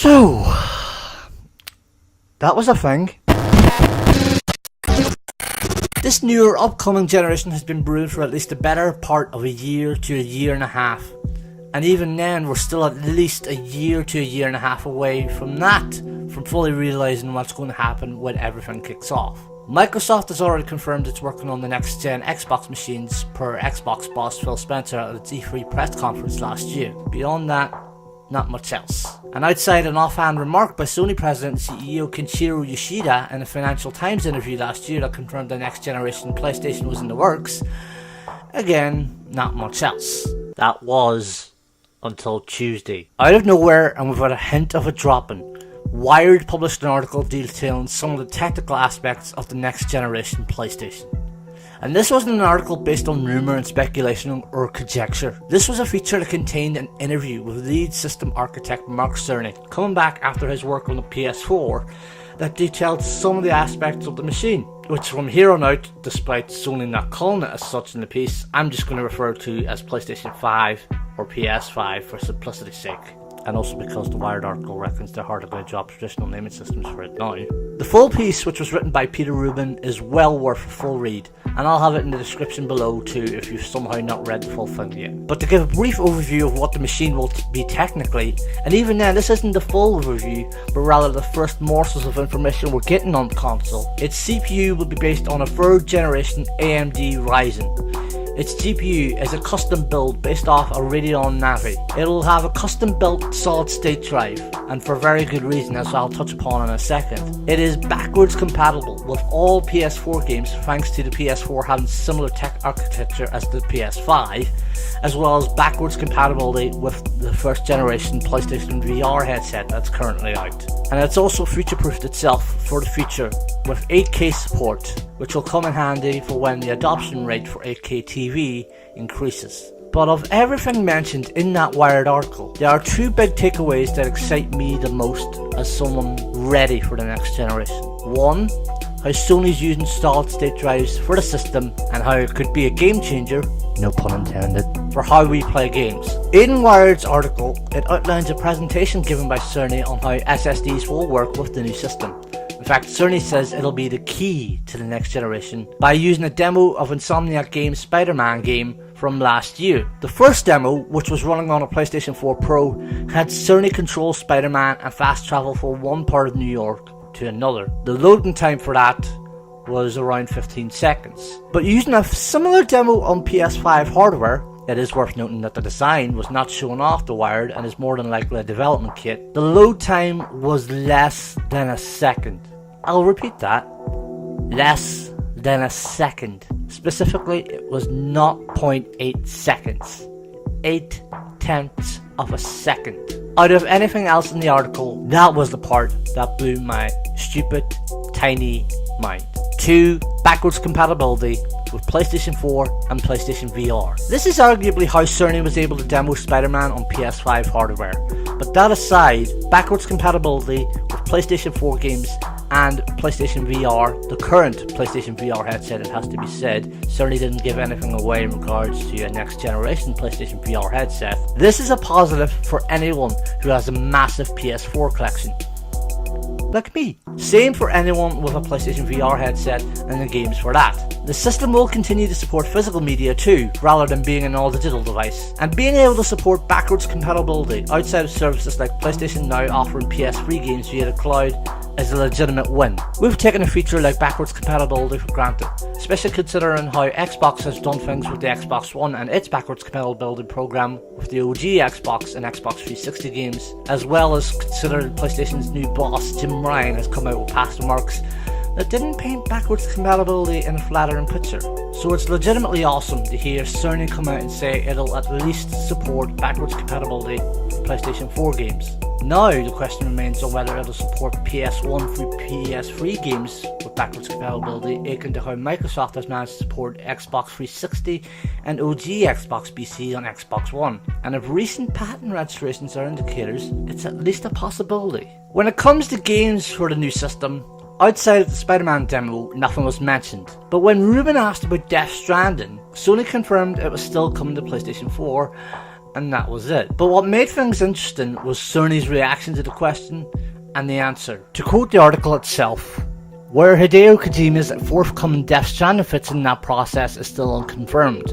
So, that was a thing. This newer upcoming generation has been brewed for at least the better part of a year to a year and a half. And even then, we're still at least a year to a year and a half away from that, from fully realising what's going to happen when everything kicks off. Microsoft has already confirmed it's working on the next gen Xbox machines per Xbox boss Phil Spencer at its E3 press conference last year. Beyond that, not much else. And outside an offhand remark by Sony President and CEO Kenshiro Yoshida in a Financial Times interview last year that confirmed the next generation PlayStation was in the works, again, not much else. That was until Tuesday. Out of nowhere, and without a hint of a dropping, Wired published an article detailing some of the technical aspects of the next generation PlayStation. And this wasn't an article based on rumour and speculation or conjecture. This was a feature that contained an interview with lead system architect Mark Cerny, coming back after his work on the PS4, that detailed some of the aspects of the machine, which from here on out, despite Sony not calling it as such in the piece, I'm just going to refer to as PlayStation 5 or PS5 for simplicity's sake. And also because the Wired article reckons they're hard to drop traditional naming systems for it now. The full piece, which was written by Peter Rubin, is well worth a full read, and I'll have it in the description below too if you've somehow not read the full thing yet. But to give a brief overview of what the machine will be technically, and even then this isn't the full overview, but rather the first morsels of information we're getting on the console, its CPU will be based on a 3rd generation AMD Ryzen. Its GPU is a custom build based off a Radeon Navi. It'll have a custom built solid state drive, and for very good reason, as I'll touch upon in a second. It is backwards compatible with all PS4 games thanks to the PS4 having similar tech architecture as the PS5, as well as backwards compatibility with the 1st generation PlayStation VR headset that's currently out. And it's also future-proofed itself for the future with 8K support, which will come in handy for when the adoption rate for 8K TV increases. But of everything mentioned in that Wired article, there are 2 big takeaways that excite me the most as someone ready for the next generation. One, how Sony's using solid state drives for the system and how it could be a game changer, no pun intended, for how we play games. In Wired's article, it outlines a presentation given by Cerny on how SSDs will work with the new system. In fact, Cerny says it'll be the key to the next generation by using a demo of Insomniac Games' Spider-Man game from last year. The first demo, which was running on a PlayStation 4 Pro, had Cerny control Spider-Man and fast travel from one part of New York to another. The loading time for that was around 15 seconds. But using a similar demo on PS5 hardware, it is worth noting that the design was not shown off the Wired and is more than likely a development kit. The load time was less than a second. I'll repeat that. Less than a second. Specifically, it was 0.8 seconds. 0.8 of a second. Out of anything else in the article, that was the part that blew my stupid, tiny mind. 2. Backwards compatibility with PlayStation 4 and PlayStation VR. This is arguably how Sony was able to demo Spider-Man on PS5 hardware. But that aside, backwards compatibility with PlayStation 4 games and PlayStation VR, the current PlayStation VR headset, it has to be said, Sony didn't give anything away in regards to a next generation PlayStation VR headset. This is a positive for anyone who has a massive PS4 collection, like me. Same for anyone with a PlayStation VR headset and the games for that. The system will continue to support physical media too, rather than being an all-digital device. And being able to support backwards compatibility outside of services like PlayStation Now offering PS3 games via the cloud is a legitimate win. We've taken a feature like backwards compatibility for granted, especially considering how Xbox has done things with the Xbox One and its backwards compatibility program with the OG Xbox and Xbox 360 games, as well as considering PlayStation's new boss Jim Ryan has come out with past remarks that didn't paint backwards compatibility in a flattering picture. So it's legitimately awesome to hear Sony come out and say it'll at least support backwards compatibility for PlayStation 4 games. Now the question remains on whether it'll support PS1 through PS3 games with backwards compatibility, akin to how Microsoft has managed to support Xbox 360 and OG Xbox PC on Xbox One. And if recent patent registrations are indicators, it's at least a possibility. When it comes to games for the new system, outside of the Spider-Man demo, nothing was mentioned. But when Rubin asked about Death Stranding, Sony confirmed it was still coming to PlayStation 4 and that was it. But what made things interesting was Sony's reaction to the question and the answer. To quote the article itself, where Hideo Kojima's forthcoming Death Stranding fits in that process is still unconfirmed.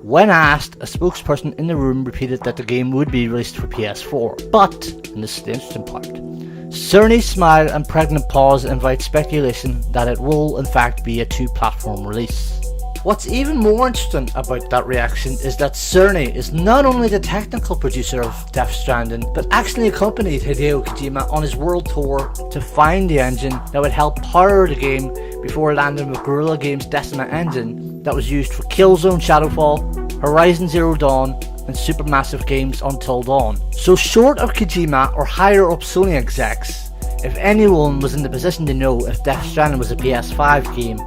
When asked, a spokesperson in the room repeated that the game would be released for PS4. But, and this is the interesting part, Cerny's smile and pregnant pause invite speculation that it will in fact be a two-platform release. What's even more interesting about that reaction is that Cerny is not only the technical producer of Death Stranding, but actually accompanied Hideo Kojima on his world tour to find the engine that would help power the game before landing with Guerrilla Games' Decima engine that was used for Killzone Shadowfall, Horizon Zero Dawn, and supermassive games Until Dawn. So short of Kojima or higher up Sony execs, if anyone was in the position to know if Death Stranding was a PS5 game,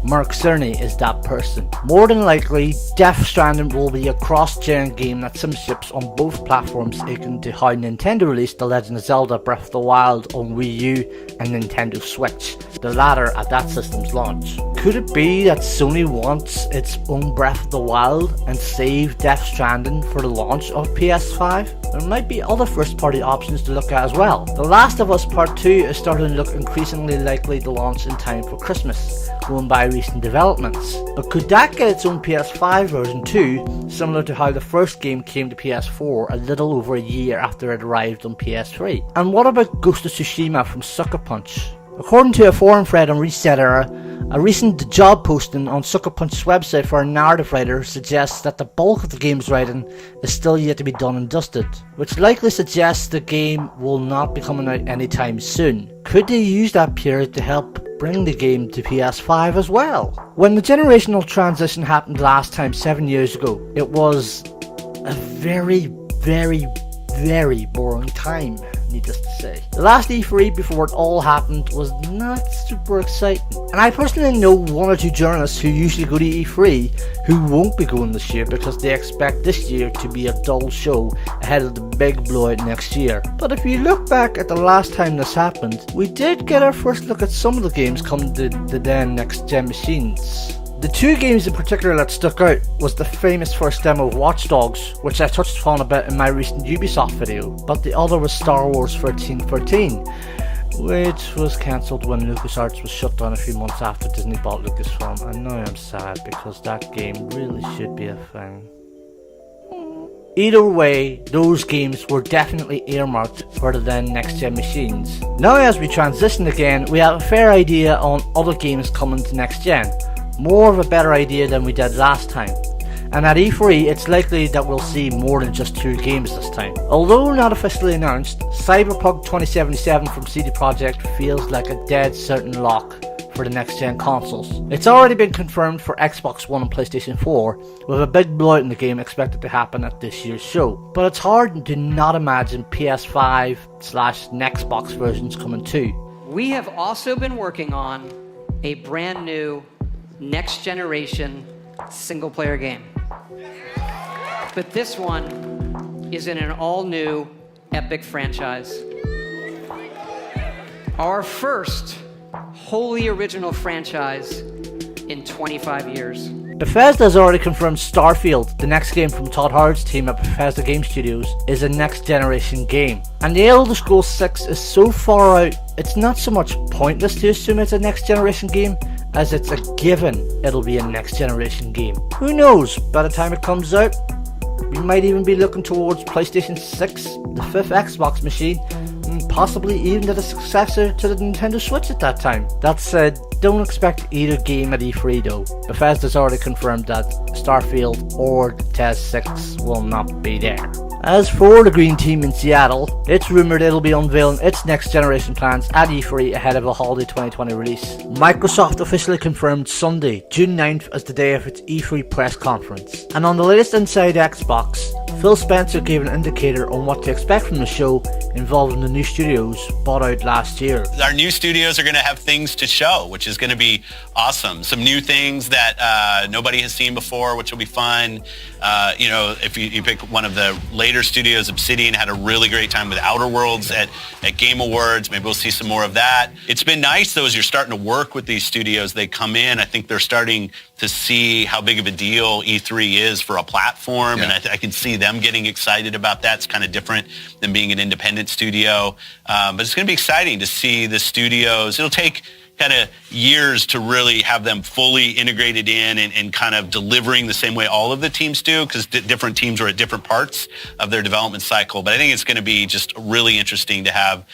Mark Cerny is that person. More than likely, Death Stranding will be a cross-gen game that ships on both platforms, akin to how Nintendo released The Legend of Zelda Breath of the Wild on Wii U and Nintendo Switch, the latter at that system's launch. Could it be that Sony wants its own Breath of the Wild and save Death Stranding for the launch of PS5? There might be other first-party options to look at as well. The Last of Us Part 2 is starting to look increasingly likely to launch in time for Christmas, going by recent developments. But could that get its own PS5 version too, similar to how the first game came to PS4 a little over a year after it arrived on PS3? And what about Ghost of Tsushima from Sucker Punch? According to a forum thread on ResetEra, a recent job posting on Sucker Punch's website for a narrative writer suggests that the bulk of the game's writing is still yet to be done and dusted, which likely suggests the game will not be coming out anytime soon. Could they use that period to help bring the game to PS5 as well? When the generational transition happened last time 7 years ago, it was a very boring time, needless to say. The last E3 before it all happened was not super exciting. And I personally know one or two journalists who usually go to E3 who won't be going this year because they expect this year to be a dull show ahead of the big blowout next year. But if you look back at the last time this happened, we did get our first look at some of the games coming to the then next gen machines. The two games in particular that stuck out was the famous first demo of Watch Dogs, which I touched upon a bit in my recent Ubisoft video, but the other was Star Wars 1313, which was cancelled when LucasArts was shut down a few months after Disney bought Lucasfilm, and now I'm sad because that game really should be a thing. Either way, those games were definitely earmarked for the then next gen machines. Now as we transition again, we have a fair idea on other games coming to next gen. More of a better idea than we did last time. And at E3, it's likely that we'll see more than just two games this time. Although not officially announced, Cyberpunk 2077 from CD Projekt feels like a dead certain lock for the next gen consoles. It's already been confirmed for Xbox One and PlayStation 4, with a big blowout in the game expected to happen at this year's show. But it's hard to not imagine PS5/Nextbox versions coming too. We have also been working on a brand new next generation single player game. But this one is in an all new epic franchise. Our first wholly original franchise in 25 years. Bethesda has already confirmed Starfield, the next game from Todd Howard's team at Bethesda Game Studios, is a next generation game. And The Elder Scrolls 6 is so far out, it's not so much pointless to assume it's a next generation game, as it's a given it'll be a next generation game. Who knows, by the time it comes out, we might even be looking towards PlayStation 6, the fifth Xbox machine, and possibly even the successor to the Nintendo Switch at that time. That said, don't expect either game at E3 though. Bethesda's already confirmed that Starfield or TES 6 will not be there. As for the Green Team in Seattle, it's rumoured it'll be unveiling its next generation plans at E3 ahead of a holiday 2020 release. Microsoft officially confirmed Sunday, June 9th as the day of its E3 press conference. And on the latest Inside Xbox, Phil Spencer gave an indicator on what to expect from the show involving the new studios bought out last year. Our new studios are going to have things to show, which is going to be awesome. Some new things that nobody has seen before, which will be fun. If you pick one of the later studios, Obsidian had a really great time with Outer Worlds at Game Awards. Maybe we'll see some more of that. It's been nice, though, as you're starting to work with these studios. They come in. I think they're starting to see how big of a deal E3 is for a platform, and I can see them them getting excited about that. It's kind of different than being an independent studio. But it's going to be exciting to see the studios. It'll take kind of years to really have them fully integrated in and kind of delivering the same way all of the teams do, because different teams are at different parts of their development cycle. But I think it's going to be just really interesting to have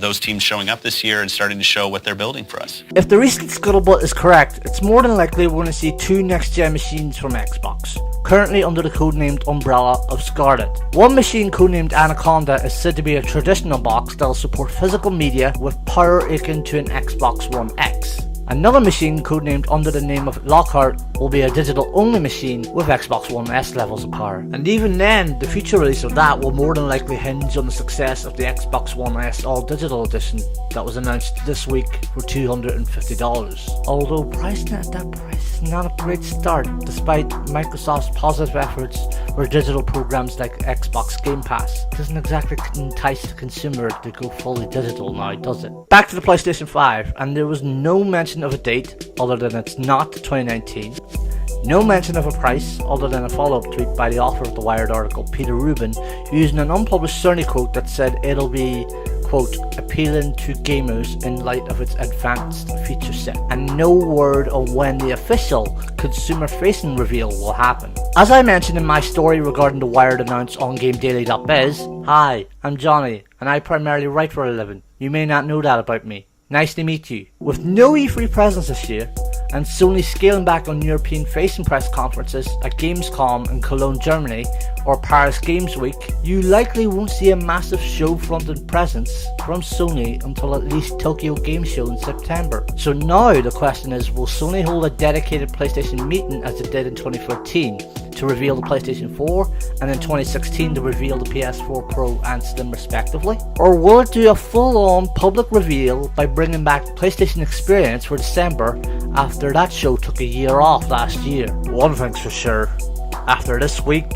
those teams showing up this year and starting to show what they're building for us. If the recent scuttlebutt is correct, it's more than likely we're going to see 2 next-gen machines from Xbox, currently under the codenamed umbrella of Scarlet. One machine codenamed Anaconda is said to be a traditional box that will support physical media with power akin to an Xbox One X. Another machine codenamed under the name of Lockhart will be a digital-only machine with Xbox One S levels of power. And even then, the future release of that will more than likely hinge on the success of the Xbox One S All-Digital Edition that was announced this week for $250. Although pricing at that price is not a great start, despite Microsoft's positive efforts for digital programs like Xbox Game Pass. It doesn't exactly entice the consumer to go fully digital now, does it? Back to the PlayStation 5, and there was no mention of a date other than it's not 2019. No mention of a price other than a follow-up tweet by the author of the Wired article, Peter Rubin, using an unpublished Sony quote that said it'll be, quote, appealing to gamers in light of its advanced feature set, and no word on when the official consumer-facing reveal will happen. As I mentioned in my story regarding the Wired announced on GameDaily.biz, hi, I'm Johnny, and I primarily write for a living. You may not know that about me. Nice to meet you. With no E3 presence this year, and Sony scaling back on European-facing press conferences at Gamescom in Cologne, Germany, or Paris Games Week, you likely won't see a massive show-fronted presence from Sony until at least Tokyo Game Show in September. So now the question is, will Sony hold a dedicated PlayStation meeting as it did in 2013 to reveal the PlayStation 4, and in 2016 to reveal the PS4 Pro and Slim respectively? Or will it do a full-on public reveal by bringing back PlayStation Experience for December after that show took a year off last year? One thing's for sure, after this week,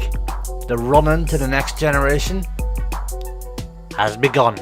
the run-in to the next generation has begun.